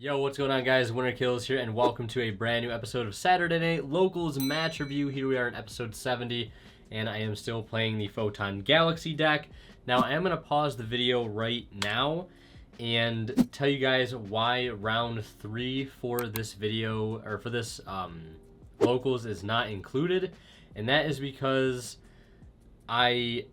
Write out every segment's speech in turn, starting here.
Yo, what's going on, guys? Winter Kills here, and welcome to a brand new episode of Saturday Night Locals Match Review. Here we are in episode 70, and I am still playing the Photon Galaxy deck. Now, I am going to pause the video right now and tell you guys why round 3 for this video, or for this Locals, is not included, and that is because I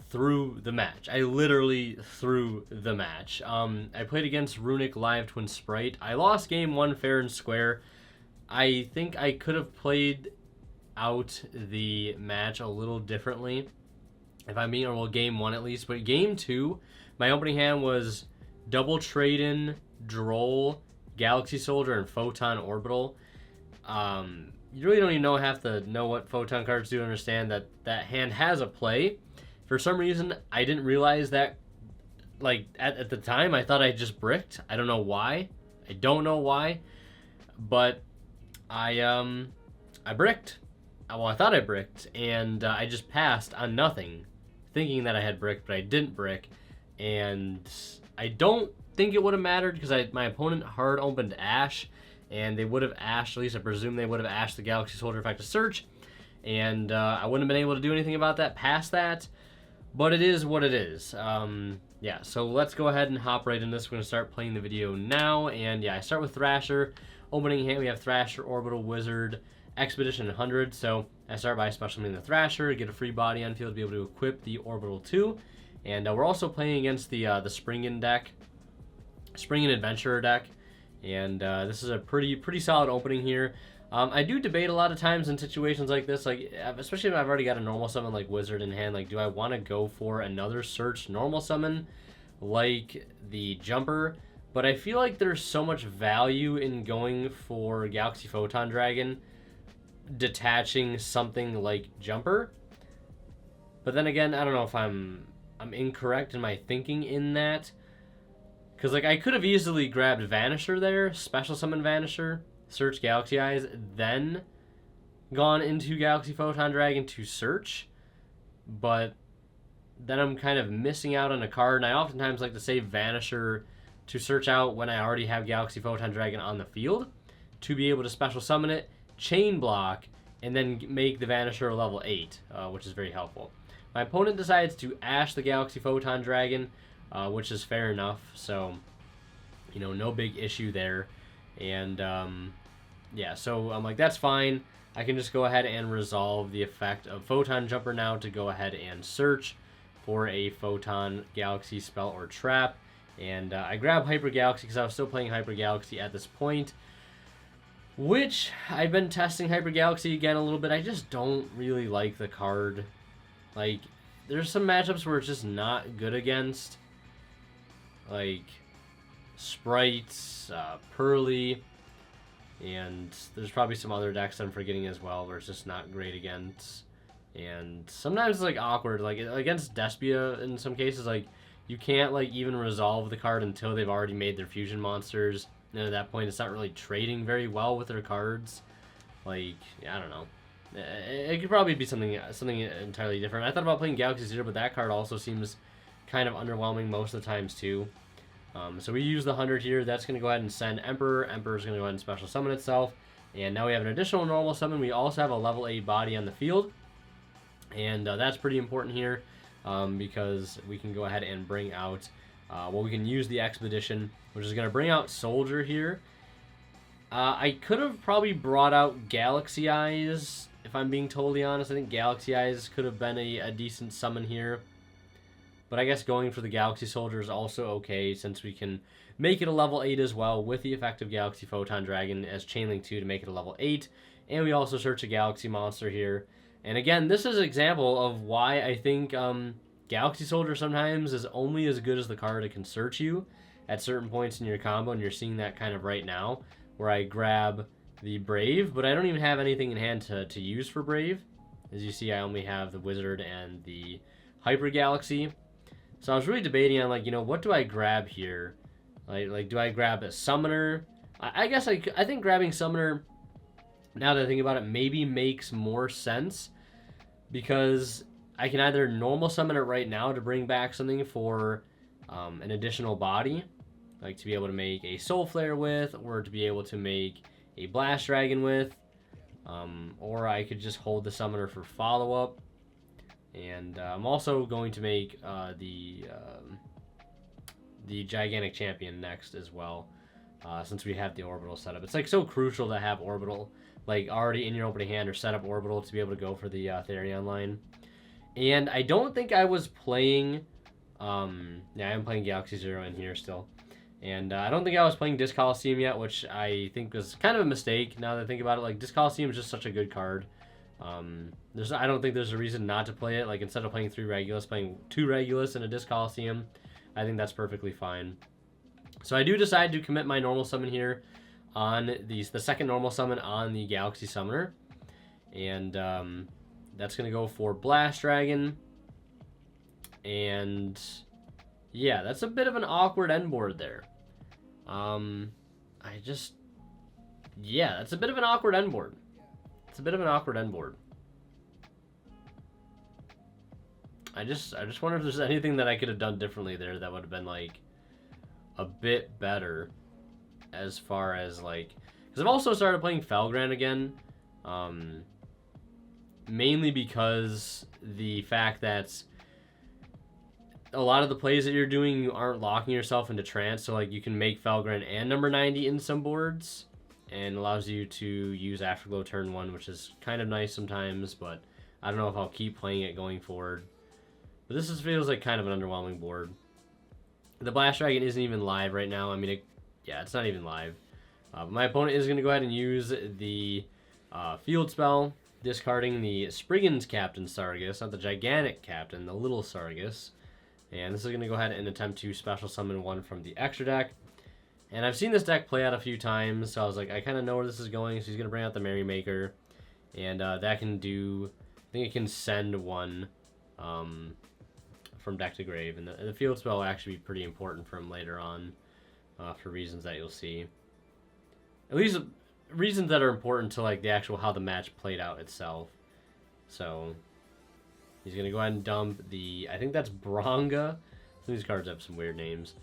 threw the match. I literally threw the match. I played against Runic Live Twin Sprite. I lost game 1 fair and square. I think I could have played out the match a little differently, if I'm being, or well, game 1 at least. But game 2, my opening hand was double trade-in, Droll, Galaxy Soldier, and Photon Orbital. You really don't even have to know what Photon cards do to understand that that hand has a play. For some reason, I didn't realize that, like, at the time. I thought I just bricked. I don't know why. I don't know why. But I bricked. Well, I thought I bricked, and I just passed on nothing, thinking that I had bricked, but I didn't brick. And I don't think it would have mattered, because my opponent hard opened Ash, and they would have ashed, at least I presume they would have ashed the Galaxy Soldier effect to search, and I wouldn't have been able to do anything about that past that. But it is what it is. Yeah, so let's go ahead and hop right in this. We're going to start playing the video now. And yeah, I start with Thrasher. Opening hand, we have Thrasher, Orbital, Wizard, Expedition, and 100. So I start by specialing the Thrasher, get a free body on field to be able to equip the Orbital 2. And we're also playing against the Springan deck, Springan Adventurer deck. And this is a pretty solid opening here. I do debate a lot of times in situations like this, like especially if I've already got a normal summon like Wizard in hand, like do I want to go for another search normal summon like the Jumper? But I feel like there's so much value in going for Galaxy Photon Dragon, detaching something like Jumper. But then again, I don't know if I'm incorrect in my thinking in that, because like I could have easily grabbed Vanisher there, special summon Vanisher, search Galaxy Eyes, then gone into Galaxy Photon Dragon to search, but then I'm kind of missing out on a card, and I oftentimes like to save Vanisher to search out when I already have Galaxy Photon Dragon on the field, to be able to special summon it, chain block, and then make the Vanisher a level 8, which is very helpful. My opponent decides to ash the Galaxy Photon Dragon, which is fair enough, so, you know, no big issue there. And yeah, so I'm like, that's fine. I can just go ahead and resolve the effect of Photon Jumper now to go ahead and search for a Photon Galaxy spell or trap. And I grab Hyper Galaxy because I was still playing Hyper Galaxy at this point, which I've been testing Hyper Galaxy again a little bit. I just don't really like the card. Like, there's some matchups where it's just not good against, like Sprites, Pearly, and there's probably some other decks I'm forgetting as well where it's just not great against. And sometimes it's like awkward, like against Despia in some cases, like you can't like even resolve the card until they've already made their fusion monsters, and at that point it's not really trading very well with their cards. Like, I don't know, it could probably be something entirely different. I thought about playing Galaxy Zero, but that card also seems kind of underwhelming most of the times too. So we use the 100 here. That's going to go ahead and send Emperor. Emperor's going to go ahead and special summon itself. And now we have an additional normal summon. We also have a level 8 body on the field. And that's pretty important here, because we can go ahead and bring out, well, we can use the Expedition, which is going to bring out Soldier here. I could have probably brought out Galaxy Eyes, if I'm being totally honest. I think Galaxy Eyes could have been a decent summon here. But I guess going for the Galaxy Soldier is also okay, since we can make it a level 8 as well with the effect of Galaxy Photon Dragon as Chainlink 2 to make it a level 8. And we also search a Galaxy Monster here. And again, this is an example of why I think Galaxy Soldier sometimes is only as good as the card it can search you at certain points in your combo, and you're seeing that kind of right now, where I grab the Brave, but I don't even have anything in hand to use for Brave. As you see, I only have the Wizard and the Hyper Galaxy. So I was really debating on, like, you know, what do I grab here? Like do I grab a Summoner? I guess I think grabbing Summoner, now that I think about it, maybe makes more sense, because I can either normal summon it right now to bring back something for an additional body, like to be able to make a Soul Flare with, or to be able to make a Blast Dragon with, or I could just hold the summoner for follow-up. And I'm also going to make the Gigantic Champion next as well, since we have the Orbital setup. It's like so crucial to have Orbital like already in your opening hand, or set up Orbital to be able to go for the Therion line. And I don't think I was playing, yeah, I'm playing Galaxy Zero in here still. And I don't think I was playing Disc Coliseum yet, which I think was kind of a mistake now that I think about it. Like, Disc Coliseum is just such a good card. I don't think there's a reason not to play it. Like, instead of playing 3 Regulus, playing 2 Regulus in a Disc Coliseum, I think that's perfectly fine. So I do decide to commit my normal summon here on the second normal summon on the Galaxy Summoner. And that's going to go for Blast Dragon. And yeah, that's a bit of an awkward end board there. Yeah, that's a bit of an awkward end board. It's a bit of an awkward end board. I just wonder if there's anything that I could have done differently there that would have been like a bit better, as far as like, because I've also started playing Felgrand again, mainly because the fact that a lot of the plays that you're doing, you aren't locking yourself into trance, so like you can make Felgrand and number 90 in some boards, and allows you to use Afterglow turn 1, which is kind of nice sometimes, but I don't know if I'll keep playing it going forward. But this feels like kind of an underwhelming board. The Blast Dragon isn't even live right now. I mean, yeah, it's not even live. But my opponent is going to go ahead and use the field spell, discarding the Springans Captain Sargus, not the Gigantic Captain, the Little Sargus. And this is going to go ahead and attempt to special summon one from the extra deck. And I've seen this deck play out a few times, so I was like, I kind of know where this is going. So he's going to bring out the Merrymaker. And that can do, I think it can send one from deck to grave. And the field spell will actually be pretty important for him later on, for reasons that you'll see. At least reasons that are important to like the actual how the match played out itself. So he's going to go ahead and dump the, I think that's Bronga. Some of these cards have some weird names.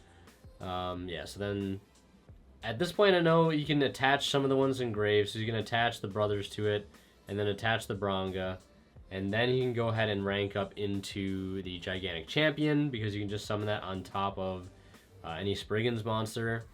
Yeah, so then at this point I know you can attach some of the ones in grave. So you can attach the brothers to it, and then attach the Bronga. And then you can go ahead and rank up into the Gigantic Champion, because you can just summon that on top of any Springans monster.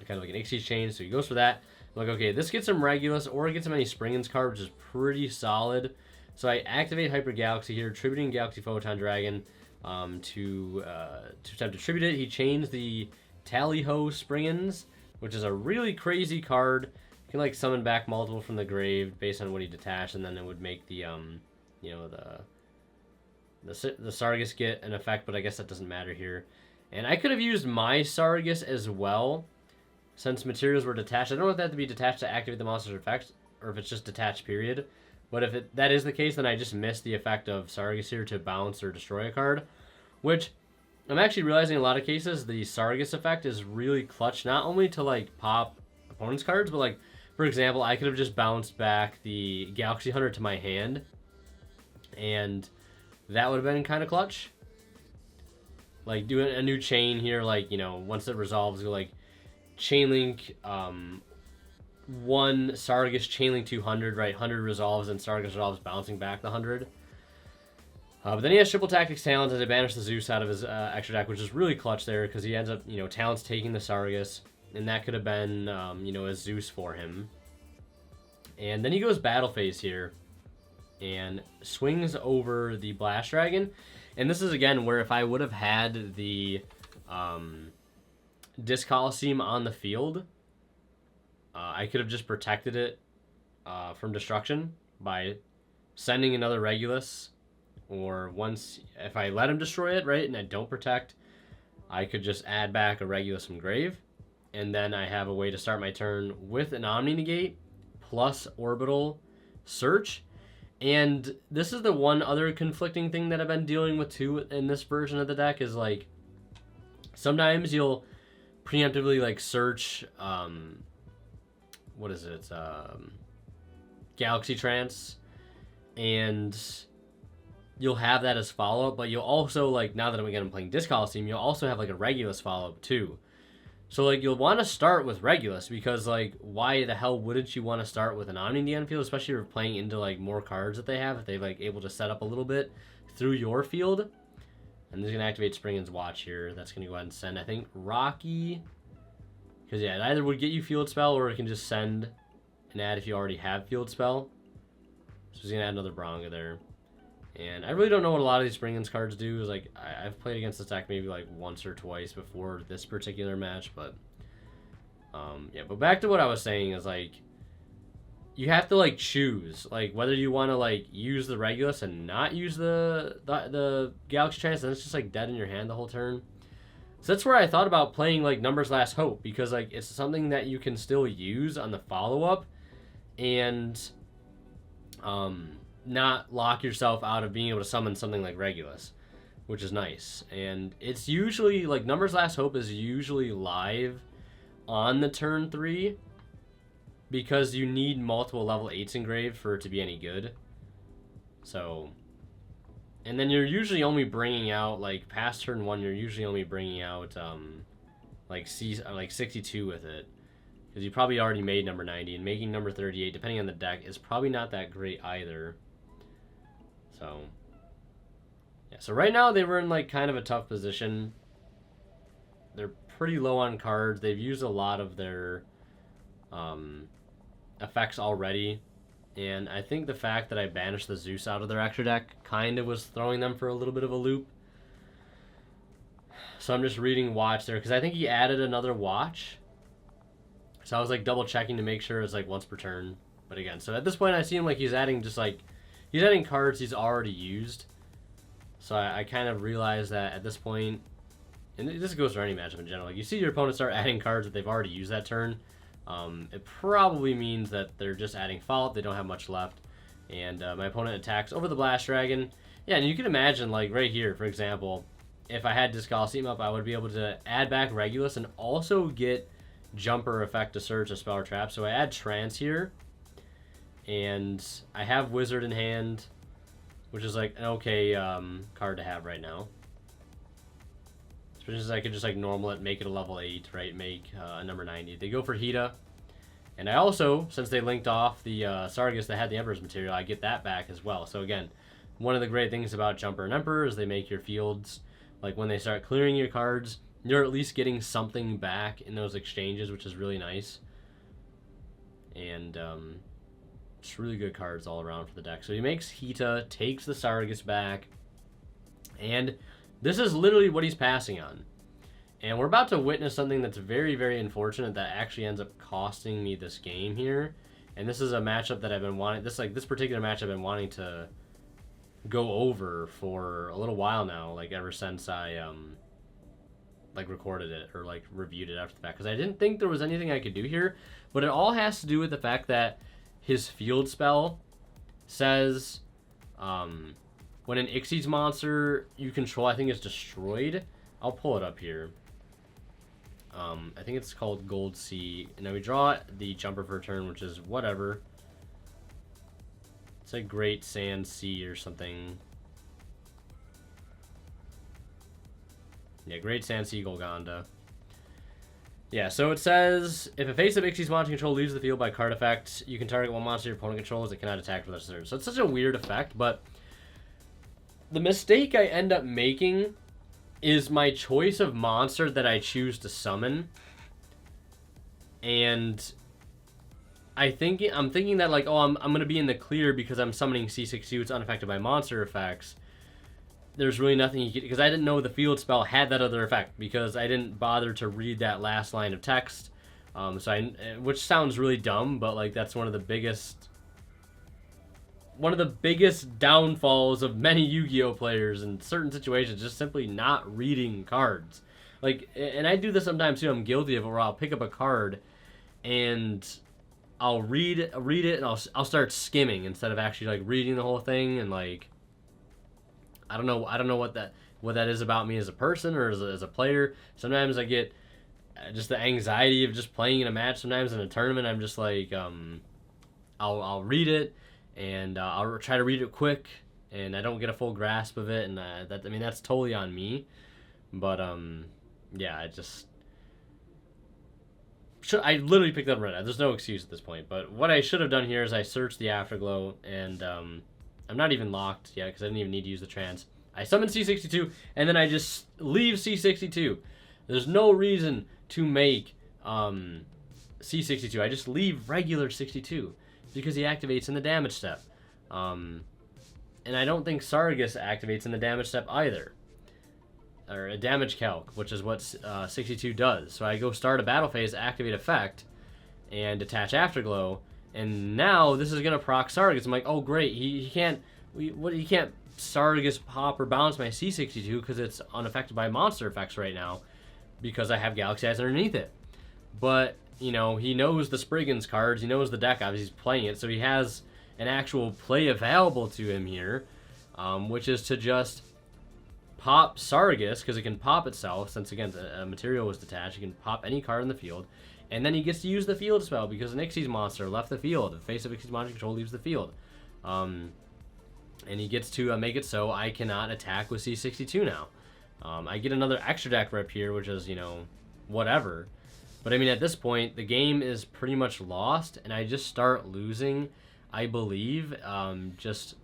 Kind of like an Ixie's Chain, so he goes for that. I'm like, okay, this gets him Regulus, or it gets him any Springans card, which is pretty solid. So I activate Hyper Galaxy here, tributing Galaxy Photon Dragon to attempt to tribute it. He chains the Tally-Ho Springans, which is a really crazy card. You can like summon back multiple from the grave based on what he detached, and then it would make the the Sargus get an effect, but I guess that doesn't matter here. And I could have used my Sargus as well, since materials were detached. I don't know if they have to be detached to activate the monster's effect, or if it's just detached, period. But if that is the case, then I just missed the effect of Sargus here to bounce or destroy a card. Which, I'm actually realizing in a lot of cases, the Sargus effect is really clutch, not only to like pop opponent's cards, but like, for example, I could have just bounced back the Galaxy Hunter to my hand, and that would have been kind of clutch. Like, doing a new chain here, like, you know, once it resolves, go like Chainlink, one Sargus, Chainlink 200, right? 100 resolves, and Sargus resolves, bouncing back the 100. But then he has Triple Tactics Talents as I banish the Zeus out of his extra deck, which is really clutch there, because he ends up, you know, Talents taking the Sargus, and that could have been, you know, a Zeus for him. And then he goes Battle Phase here, and swings over the Blast Dragon. And this is, again, where if I would have had the Disc Coliseum on the field, I could have just protected it from destruction by sending another Regulus, or once, if I let him destroy it, right, and I don't protect, I could just add back a Regulus from grave, and then I have a way to start my turn with an Omni Negate plus Orbital Search. And this is the one other conflicting thing that I've been dealing with too in this version of the deck, is like sometimes you'll preemptively like search what is it, Galaxy Trance, and you'll have that as follow-up, but you'll also, like, now that I'm playing Disc Coliseum, you'll also have like a Regulus follow-up too. So, like, you'll want to start with Regulus because, like, why the hell wouldn't you want to start with an Omni in the end field, especially if you're playing into, like, more cards that they have, if they're, like, able to set up a little bit through your field. And this is going to activate Springans Watch here. That's going to go ahead and send, I think, Rocky. Because, yeah, it either would get you Field Spell or it can just send and add if you already have Field Spell. So he's going to add another Bronga there. And I really don't know what a lot of these Springans cards do. Is like I've played against this deck maybe like once or twice before this particular match, but yeah. But back to what I was saying is like you have to like choose like whether you want to like use the Regulus and not use the Galaxy Trance, and it's just like dead in your hand the whole turn. So that's where I thought about playing like Numbers Last Hope, because like it's something that you can still use on the follow up, and not lock yourself out of being able to summon something like Regulus, which is nice. And it's usually like Numbers Last Hope is usually live on the turn 3 because you need multiple level 8s engraved for it to be any good. So, and then you're usually only bringing out like past turn 1, you're usually only bringing out like 62 with it, because you probably already made number 90, and making number 38 depending on the deck is probably not that great either. So, yeah. So right now they were in like kind of a tough position. They're pretty low on cards. They've used a lot of their effects already, and I think the fact that I banished the Zeus out of their extra deck kind of was throwing them for a little bit of a loop. So I'm just reading Watch there because I think he added another Watch. So I was like double checking to make sure it's like once per turn. But again, so at this point I see him like he's adding just like he's adding cards he's already used. So I kind of realized that at this point, and this goes for any matchup in general, like you see your opponent start adding cards that they've already used that turn, it probably means that they're just adding follow-up, they don't have much left, and my opponent attacks over the Blast Dragon. Yeah, and you can imagine, like right here, for example, if I had Disc Coliseum up, I would be able to add back Regulus and also get Jumper effect to Surge a Spell or Trap. So I add Trance here, and I have Wizard in hand, which is like an okay card to have right now. Especially as I could just like normal it, make it a level 8, right? Make a number 90. They go for Hita. And I also, since they linked off the Sargus that had the Emperor's material, I get that back as well. So again, one of the great things about Jumper and Emperor is they make your fields, like when they start clearing your cards, you're at least getting something back in those exchanges, which is really nice. And just really good cards all around for the deck. So he makes Hita, takes the Sargus back, and this is literally what he's passing on. And we're about to witness something that's very, very unfortunate that actually ends up costing me this game here. And this is a matchup that I've been wanting, this particular match I've been wanting to go over for a little while now, like ever since I like recorded it or like reviewed it after the fact, because I didn't think there was anything I could do here. But it all has to do with the fact that his field spell says when an Xyz monster you control, I think, is destroyed. I'll pull it up here. I think it's called Gold Sea. And now we draw the Jumper for a turn, which is whatever. It's like Great Sand Sea or something. Yeah, Great Sand Sea Golgonda. Yeah, so it says, if a face of Xyz monster control leaves the field by card effect, you can target one monster your opponent controls. It cannot attack with a surge. So it's such a weird effect, but the mistake I end up making is my choice of monster that I choose to summon. And I'm thinking that like, oh, I'm going to be in the clear because I'm summoning C6U. It's unaffected by monster effects. There's really nothing you can, because I didn't know the field spell had that other effect because I didn't bother to read that last line of text. Which sounds really dumb, but like that's one of the biggest downfalls of many Yu-Gi-Oh players in certain situations, just simply not reading cards. Like, and I do this sometimes too. I'm guilty of it, where I'll pick up a card and I'll read it, and I'll start skimming instead of actually like reading the whole thing. And like, I don't know what that is about me as a person or as a player. Sometimes I get just the anxiety of just playing in a match. Sometimes in a tournament, I'm just like, I'll read it, and I'll try to read it quick, and I don't get a full grasp of it, and that's totally on me. But yeah, I literally picked up Red. There's no excuse at this point. But what I should have done here is I searched the Afterglow, and I'm not even locked yet because I didn't even need to use the trance. I summon C62, and then I just leave C62. There's no reason to make C62. I just leave regular 62 because he activates in the damage step. And I don't think Sargus activates in the damage step either. Or a damage calc, which is what 62 does. So I go start a battle phase, activate effect, and attach Afterglow. And now this is gonna proc Sargus. I'm like, oh great, he can't Sargus pop or bounce my C62 because it's unaffected by monster effects right now because I have Galaxy Eyes underneath it. But you know, he knows the Springans cards, he knows the deck, obviously he's playing it, so he has an actual play available to him here, which is to just pop Sargus, because it can pop itself, since again the material was detached. You can pop any card in the field, and then he gets to use the field spell because an Xyz monster left the field. The face of Xyz monster control leaves the field. And he gets to make it so I cannot attack with C62 now. I get another extra deck rep here, which is, you know, whatever. But I mean, at this point, the game is pretty much lost, and I just start losing, I believe, just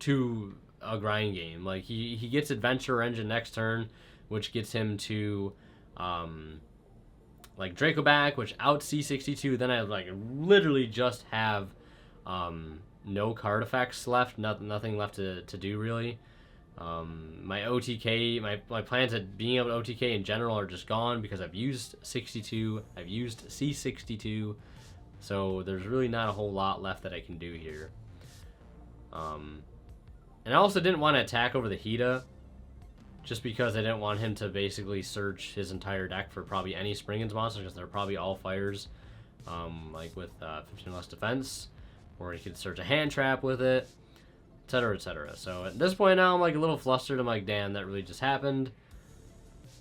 to a grind game. Like he gets Adventure Engine next turn, which gets him to like Draco back, which out C62. Then I like literally just have no card effects left, nothing left to do really. My OTK, my plans at being able to OTK in general are just gone because I've used 62, I've used C62, so there's really not a whole lot left that I can do here. And I also didn't want to attack over the Hida, just because I didn't want him to basically search his entire deck for probably any Springans monsters, because they're probably all fires, like with 15 less defense, or he could search a hand trap with it, etc., etc. So at this point now, I'm like a little flustered. I'm like, damn, that really just happened.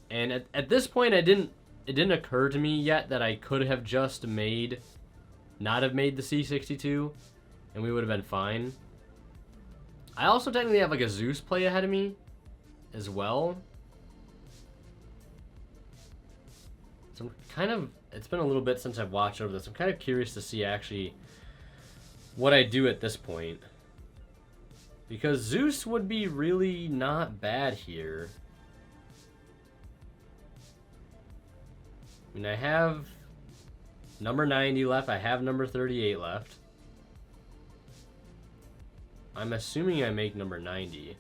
And at this point, it didn't occur to me yet that I could have just not have made the C62, and we would have been fine. I also technically have like a Zeus play ahead of me as well. So I'm kind of, it's been a little bit since I've watched over this. I'm kind of curious to see actually what I do at this point. Because Zeus would be really not bad here. I mean, I have number 90 left. I have number 38 left. I'm assuming I make number 90.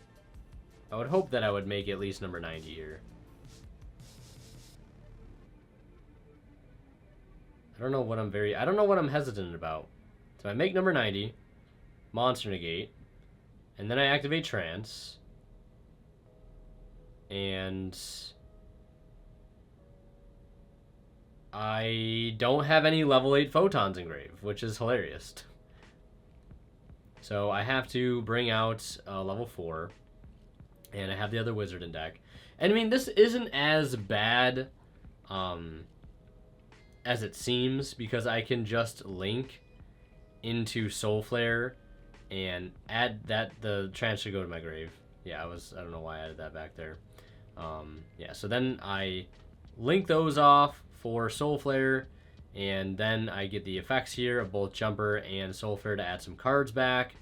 I would hope that I would make at least number 90 here. I don't know what I'm hesitant about. So I make number 90, Monster Negate, and then I activate Trance, and I don't have any level 8 Photons engraved, which is hilarious. So I have to bring out level 4, and I have the other wizard in deck. And I mean, this isn't as bad as it seems, because I can just link into Soul Flare and add that. The trance should go to my grave. Yeah, I don't know why I added that back there. Yeah, so then I link those off for Soul Flare, and then I get the effects here of both Jumper and Soul Flare to add some cards back.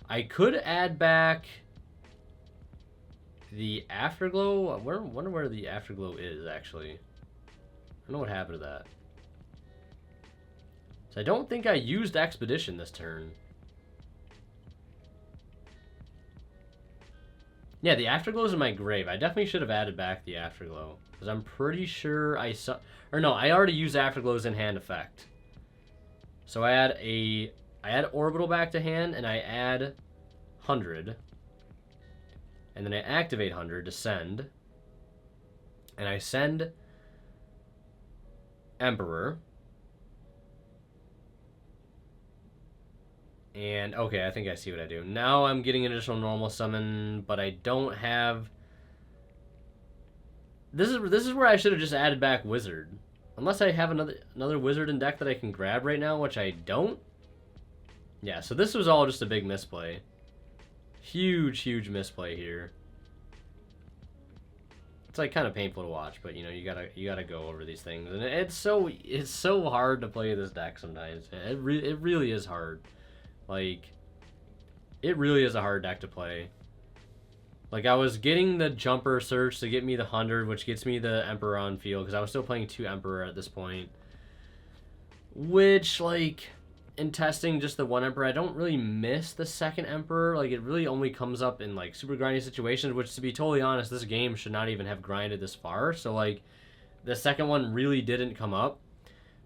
I could add back the Afterglow. I wonder where the Afterglow is, actually. I don't know what happened to that. So I don't think I used Expedition this turn. Yeah, the Afterglow's in my grave. I definitely should have added back the Afterglow, because I'm pretty sure I saw... Or no, I already used Afterglow's in hand effect. So I add Orbital back to hand, and I add 100. And then I activate 100 to send. And I send Emperor. And, okay, I think I see what I do. Now I'm getting an additional normal summon, but I don't have... This is where I should have just added back Wizard. Unless I have another Wizard in deck that I can grab right now, which I don't. Yeah, so this was all just a big misplay. Huge, huge misplay here. it's like kind of painful to watch, but you know, you gotta go over these things, and it's so hard to play this deck sometimes. It really is hard. Like, it really is a hard deck to play. Like, I was getting the jumper search to get me the 100, which gets me the Emperor on field, because I was still playing 2 Emperor at this point. Which, like, in testing just the 1 Emperor, I don't really miss the 2nd Emperor. Like, it really only comes up in, like, super grindy situations, which, to be totally honest, this game should not even have grinded this far. So, like, the 2nd one really didn't come up.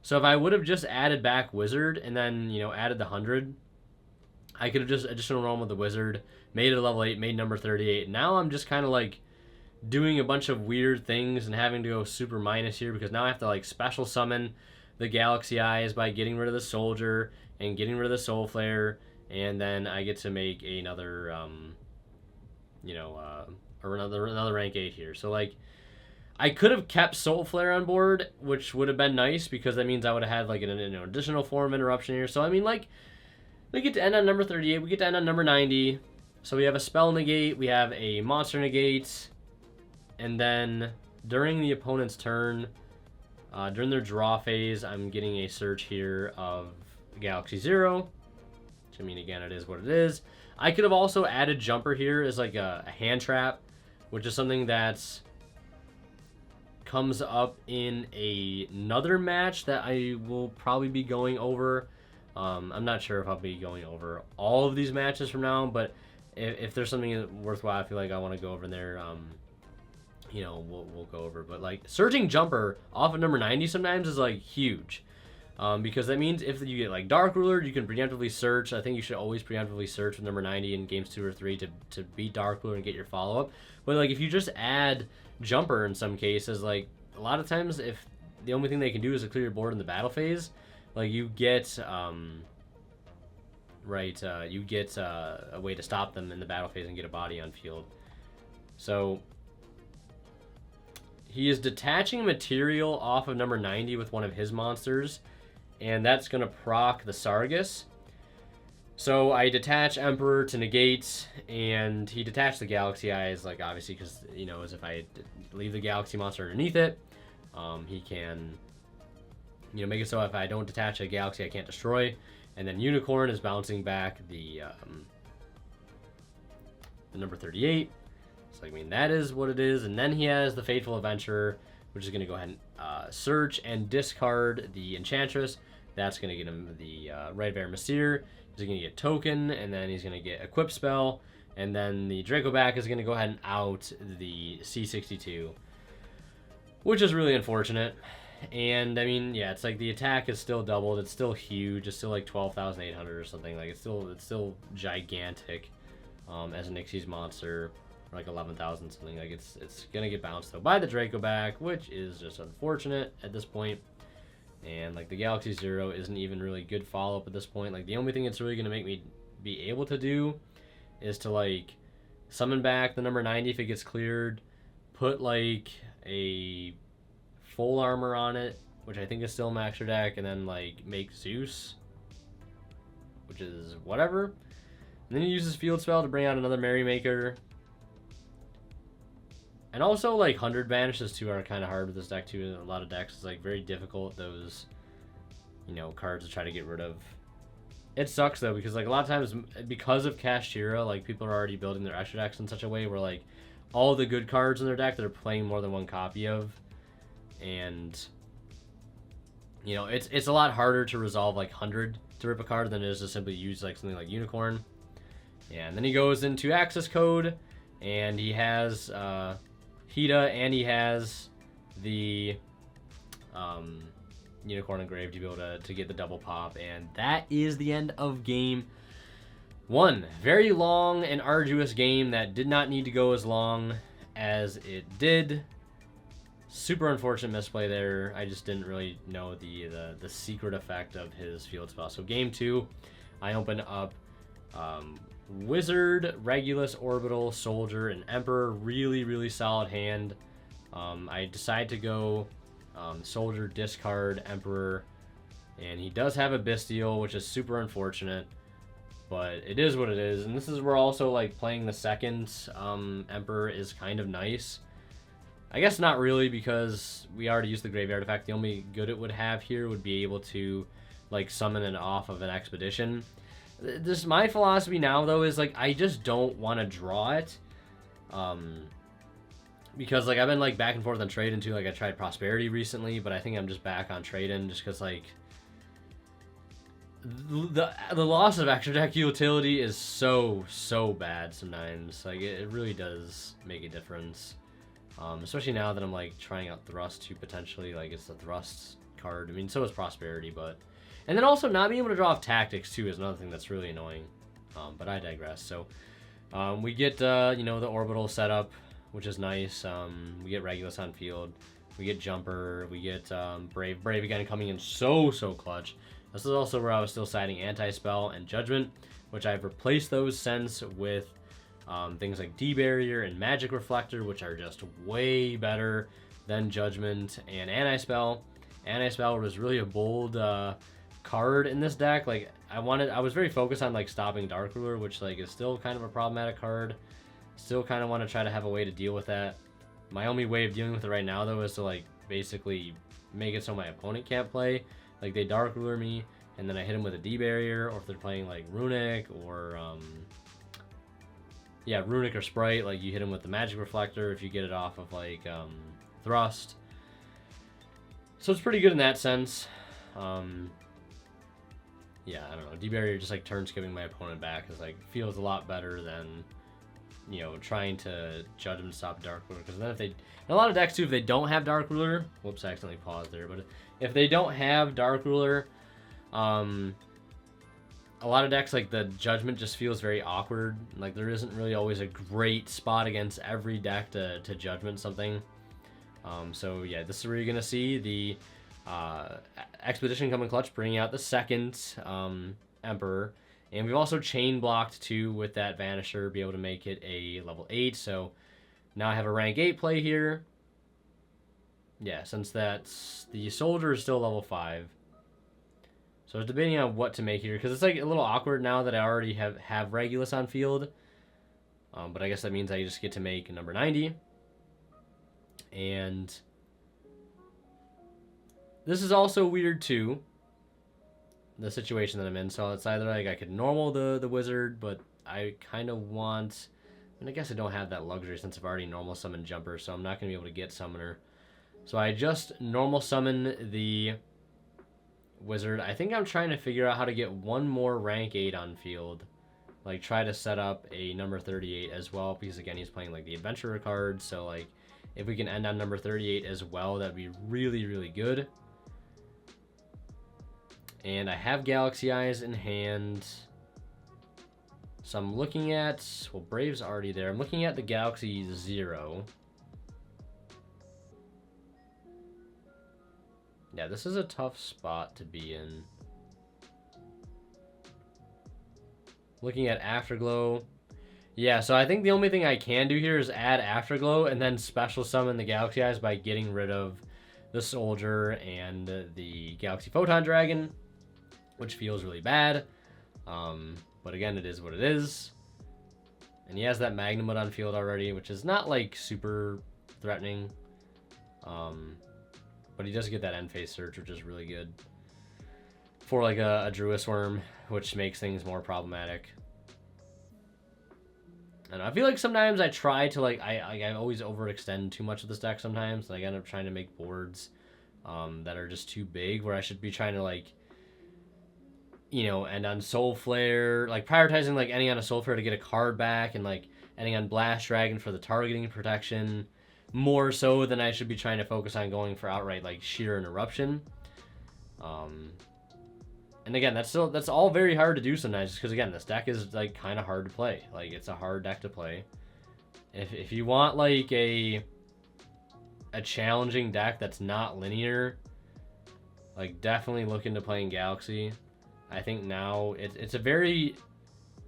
So if I would have just added back Wizard and then, you know, added the 100, I could have just additional roam with the Wizard, made it a level 8, made number 38. Now I'm just kind of, like, doing a bunch of weird things and having to go super minus here, because now I have to, like, special summon the Galaxy Eyes by getting rid of the Soldier and getting rid of the Soul Flare, and then I get to make another, or another rank 8 here. So, like, I could have kept Soul Flare on board, which would have been nice, because that means I would have had, like, an additional form interruption here. So, I mean, like, we get to end on number 38, we get to end on number 90. So we have a spell negate, we have a monster negate, and then during the opponent's turn, during their draw phase, I'm getting a search here of Galaxy Zero, which, I mean, again, it is what it is. I could have also added Jumper here as, like, a hand trap, which is something that's comes up in another match that I will probably be going over. I'm not sure if I'll be going over all of these matches from now on, but if there's something worthwhile, I feel like I want to go over there, you know, we'll go over. But, like, searching Jumper off of number 90 sometimes is, like, huge. Because that means if you get, like, Dark Ruler, you can preemptively search. I think you should always preemptively search with number 90 in games 2 or 3 to beat Dark Ruler and get your follow-up. But, like, if you just add Jumper in some cases, like, a lot of times if the only thing they can do is to clear your board in the battle phase, like, you get a way to stop them in the battle phase and get a body on field. So he is detaching material off of number 90 with one of his monsters, and that's going to proc the Sargus. So I detach Emperor to negate, and he detached the Galaxy Eyes, like, obviously, because, you know, as if I leave the Galaxy monster underneath it, he can, you know, make it so if I don't detach a Galaxy, I can't destroy. And then Unicorn is bouncing back the number 38. So, I mean, that is what it is. And then he has the Fateful Adventurer, which is going to go ahead and search and discard the Enchantress. That's going to get him the Red Bear Messire. He's going to get Token, and then he's going to get Equip Spell. And then the Dracoback is going to go ahead and out the C62, which is really unfortunate. And, I mean, yeah, it's like the attack is still doubled. It's still huge. It's still like 12,800 or something. Like, it's still gigantic as a Nixie's monster. Or like 11,000 something. Like, it's going to get bounced, though, by the Dracoback, which is just unfortunate at this point. And, like, the Galaxy Zero isn't even really good follow-up at this point. Like, the only thing it's really going to make me be able to do is to, like, summon back the number 90 if it gets cleared, put, like, a full armor on it, which I think is still max your deck, and then, like, make Zeus, which is whatever. And then he uses Field Spell to bring out another Merrymaker. And also, like, 100 Banishes, too, are kind of hard with this deck, too. In a lot of decks, it's, like, very difficult, those, you know, cards to try to get rid of. It sucks, though, because, like, a lot of times, because of Kashtira, like, people are already building their extra decks in such a way where, like, all the good cards in their deck, they're playing more than one copy of. And, you know, it's a lot harder to resolve, like, 100 to rip a card than it is to simply use, like, something like Unicorn. Yeah, and then he goes into Access Code, and he has, Hida, and he has the Unicorn Engraved to be able to get the double pop, and that is the end of game 1. Very long and arduous game that did not need to go as long as it did. Super unfortunate misplay there. I just didn't really know the secret effect of his field spell. So game 2, I open up Wizard, Regulus, Orbital, Soldier, and Emperor. Really, really solid hand. I decide to go Soldier, discard, Emperor, and he does have a Bestial, which is super unfortunate, but it is what it is. And this is where also, like, playing the second Emperor is kind of nice, I guess not really, because we already used the graveyard effect. The only good it would have here would be able to like summon it off of an expedition. This my philosophy now though is like I just don't want to draw it. Because like I've been like back and forth on trade-in too. Like I tried prosperity recently, but I think I'm just back on trade-in just because like the loss of extra deck utility is so bad sometimes. Like it really does make a difference. Especially now that I'm like trying out Thrust too, potentially. Like it's the Thrust card. I mean, so is prosperity, but and then also not being able to draw off tactics too is another thing that's really annoying. But I digress. So we get you know, the orbital setup, which is nice. We get Regulus on field. We get Jumper. We get Brave. Brave again coming in so clutch. This is also where I was still siding Anti-Spell and Judgment, which I've replaced those since with things like D-Barrier and Magic Reflector, which are just way better than Judgment and Anti-Spell. Anti-Spell was really a bold card in this deck. Like I was very focused on like stopping Dark Ruler, which like is still kind of a problematic card. Still kind of want to try to have a way to deal with that. My only way of dealing with it right now though is to like basically make it so my opponent can't play. Like they Dark Ruler me and then I hit them with a D-Barrier, or if they're playing like Runic or yeah, Runic or Sprite, like you hit him with the Magic Reflector if you get it off of like Thrust. So it's pretty good in that sense. Yeah, I don't know. D-Barrier just like turn skipping my opponent back is like feels a lot better than, you know, trying to judge him to stop Dark Ruler. Because then if they, in a lot of decks too, if they don't have Dark Ruler, whoops, I accidentally paused there. But if they don't have Dark Ruler, a lot of decks like the Judgment just feels very awkward. Like there isn't really always a great spot against every deck to Judgment something. So yeah, this is where you're gonna see the Expedition come in clutch, bringing out the second Emperor. And we've also chain blocked too with that Vanisher, be able to make it a level 8. So now I have a rank 8 play here. Yeah, since that's the Soldier is still level 5. So I was debating on what to make here, because it's like a little awkward now that I already have Regulus on field. But I guess that means I just get to make number 90. And this is also weird too, the situation that I'm in. So it's either like I could normal the wizard, but I kind of want, and I guess I don't have that luxury since I've already normal summoned Jumper, so I'm not going to be able to get Summoner. So I just normal summon the wizard. I think I'm trying to figure out how to get one more rank 8 on field. Like try to set up a number 38 as well, because again he's playing like the adventurer card, so like if we can end on number 38 as well, that'd be really good. And I have Galaxy Eyes in hand. So I'm looking at, well, Brave's already there. I'm looking at the Galaxy 0. Yeah, this is a tough spot to be in. Looking at Afterglow. Yeah, so I think the only thing I can do here is add Afterglow and then special summon the Galaxy Eyes by getting rid of the Soldier and the Galaxy Photon Dragon, which feels really bad. But again, it is what it is. And he has that Magnamud on field already, which is not like super threatening. But he does get that end phase search, which is really good for like a Druis Worm, which makes things more problematic. And I feel like sometimes I try to like I always overextend too much of this deck sometimes. Like I end up trying to make boards that are just too big, where I should be trying to like, you know, end on Soul Flare, like prioritizing like ending on a Soul Flare to get a card back, and like ending on Blast Dragon for the targeting protection, more so than I should be trying to focus on going for outright like sheer interruption. And again, that's all very hard to do sometimes, because again, this deck is like kind of hard to play. Like it's a hard deck to play. If you want like a challenging deck that's not linear, like definitely look into playing Galaxy. I think now it's a very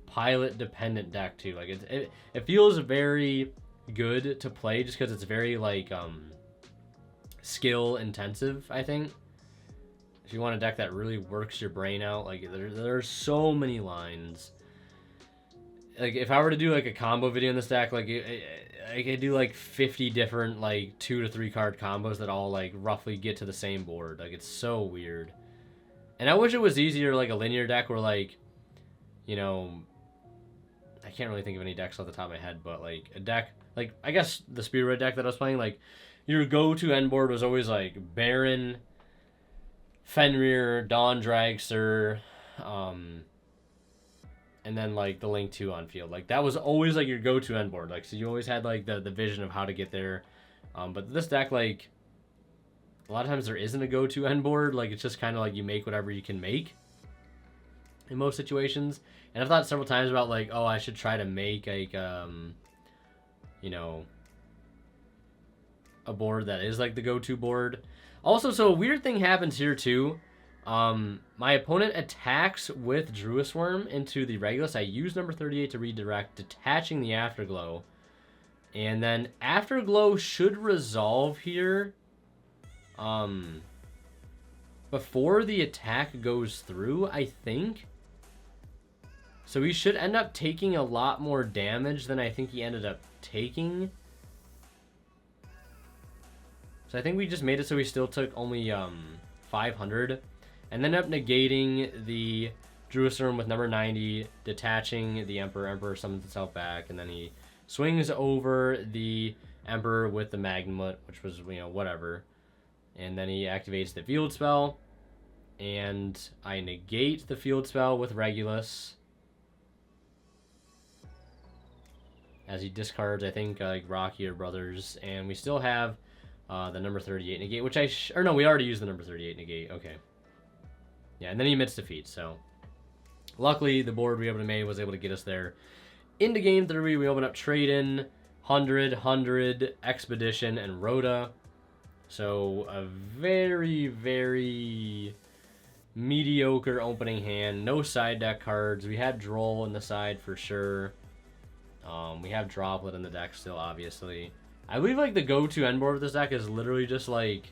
pilot dependent deck too. Like it feels very good to play just because it's very like skill intensive, I think. If you want a deck that really works your brain out, like there's so many lines. like if I were to do like a combo video in this deck, like I could do like 50 different like 2 to 3 card combos that all like roughly get to the same board. Like it's so weird. And I wish it was easier like a linear deck where like, you know, I can't really think of any decks off the top of my head, but like a deck like I guess the Spirit deck that I was playing, like your go-to end board was always like Baron, Fenrir, Dawn Dragster, and then like the Link 2 on field. Like that was always like your go-to end board. Like so you always had like the vision of how to get there. But this deck, like a lot of times there isn't a go-to end board. Like it's just kind of like you make whatever you can make in most situations. And I've thought several times about like, oh, I should try to make like you know, a board that is like the go-to board. Also, so a weird thing happens here too. My opponent attacks with Druid Worm into the Regulus. I use number 38 to redirect, detaching the Afterglow. And then Afterglow should resolve here before the attack goes through, I think. So he should end up taking a lot more damage than I think he ended up taking. So I think we just made it so he still took only 500. And then up negating the Jerusalem with number 90, detaching the Emperor. Emperor summons itself back, and then he swings over the Emperor with the Magnumlet, which was, you know, whatever. And then he activates the field spell, and I negate the field spell with Regulus. As he discards, I think, like Rocky or Brothers, and we still have the number 38 negate, which or no, we already used the number 38 negate. Okay. Yeah, and then he emits defeat, so luckily the board we was able to get us there. Into game 3, we open up Trade-In, 100, 100, Expedition, and Rhoda. So a very, very mediocre opening hand. No side deck cards. We had Droll in the side for sure. We have Droplet in the deck still, obviously. I believe like the go-to end board of this deck is literally just like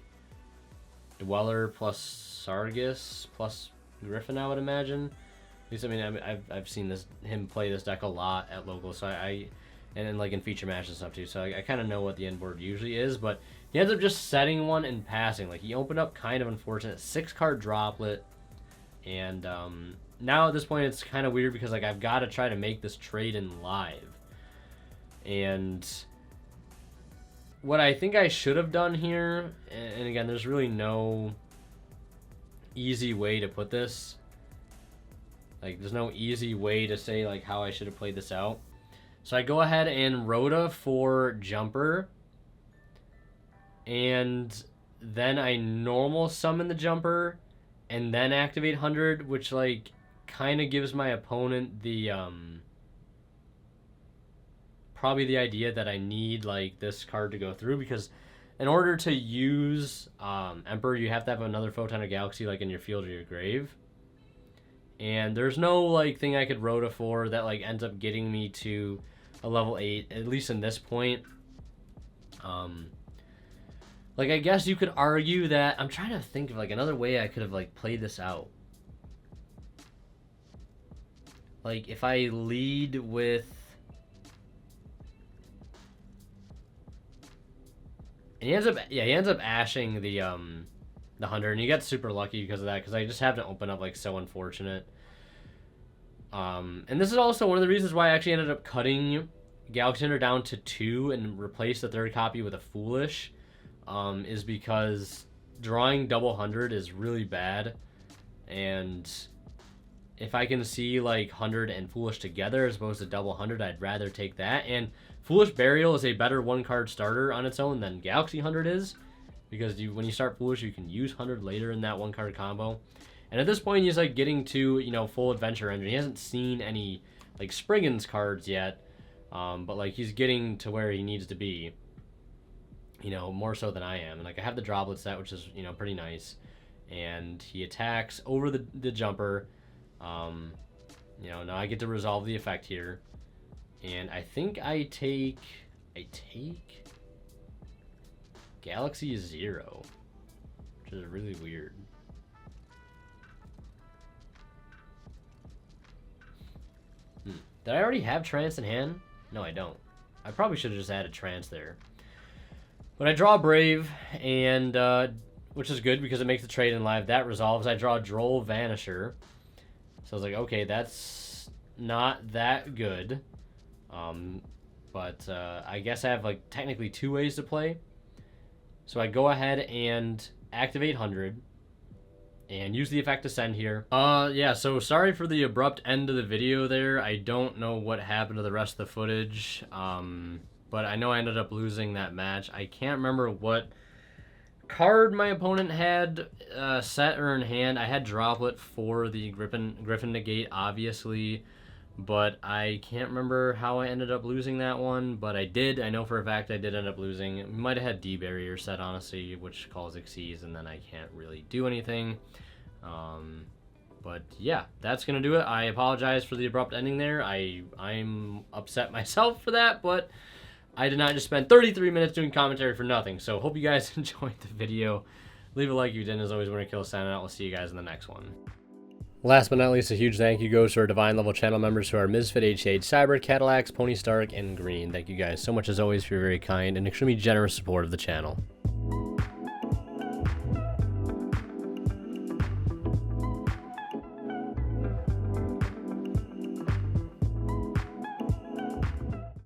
Dweller plus Sargus plus Griffin, I would imagine. At least, I mean, I've seen him play this deck a lot at local, so and then like in feature matches and stuff too. So I kind of know what the end board usually is, but he ends up just setting one and passing. Like he opened up kind of unfortunate 6-card Droplet, and now at this point it's kind of weird because like I've got to try to make this Trade-In live, and what I think I should have done here, and again, there's really no easy way to put this. Like, there's no easy way to say, like, how I should have played this out. So I go ahead and Rhoda for Jumper. And then I normal summon the Jumper. And then activate 100, which, like, kind of gives my opponent the, probably the idea that I need, like, this card to go through. Because in order to use Emperor, you have to have another Photon or Galaxy, like, in your field or your grave. And there's no, like, thing I could Rhoda for that, like, ends up getting me to a level 8, at least in this point. Like, I guess you could argue that... I'm trying to think of, like, another way I could have, like, played this out. Like, if I lead with... And he ends up ashing the 100, and he got super lucky because of that, because I just happened to open up, like, so unfortunate. And this is also one of the reasons why I actually ended up cutting Galaxy Hunter down to 2 and replaced the third copy with a Foolish, is because drawing double 100 is really bad, and if I can see, like, 100 and Foolish together as opposed to double 100, I'd rather take that. And Foolish Burial is a better one-card starter on its own than Galaxy 100 is, because when you start Foolish, you can use 100 later in that one-card combo. And at this point, he's, like, getting to, you know, full Adventure Engine. He hasn't seen any, like, Springans cards yet, but, like, he's getting to where he needs to be, you know, more so than I am. And, like, I have the Droplet set, which is, you know, pretty nice. And he attacks over the Jumper. You know, now I get to resolve the effect here. And I think I take Galaxy 0, which is really weird. Did I already have Trance in hand? No, I don't. I probably should have just added Trance there. But I draw Brave, and which is good because it makes the trade in live. That resolves. I draw Droll Vanisher. So I was like, okay, that's not that good. But I guess I have like technically 2 ways to play. So I go ahead and activate 100 and use the effect to send here. Yeah, so sorry for the abrupt end of the video there. I don't know what happened to the rest of the footage. But I know I ended up losing that match. I can't remember what card my opponent had set or in hand. I had Droplet for the Griffin Negate, obviously, but I can't remember how I ended up losing that one, but I did. I know for a fact I did end up losing. We might have had D-Barrier set, honestly, which calls Xyz, and then I can't really do anything. But yeah, that's going to do it. I apologize for the abrupt ending there. I'm upset myself for that, but I did not just spend 33 minutes doing commentary for nothing. So hope you guys enjoyed the video. Leave a like if you didn't. As always, Winner Kill signing out. We'll see you guys in the next one. Last but not least, a huge thank you goes to our Divine level channel members who are Misfit, HH, Cyber, Cadillacs, Pony Stark, and Green. Thank you guys so much as always for your very kind and extremely generous support of the channel.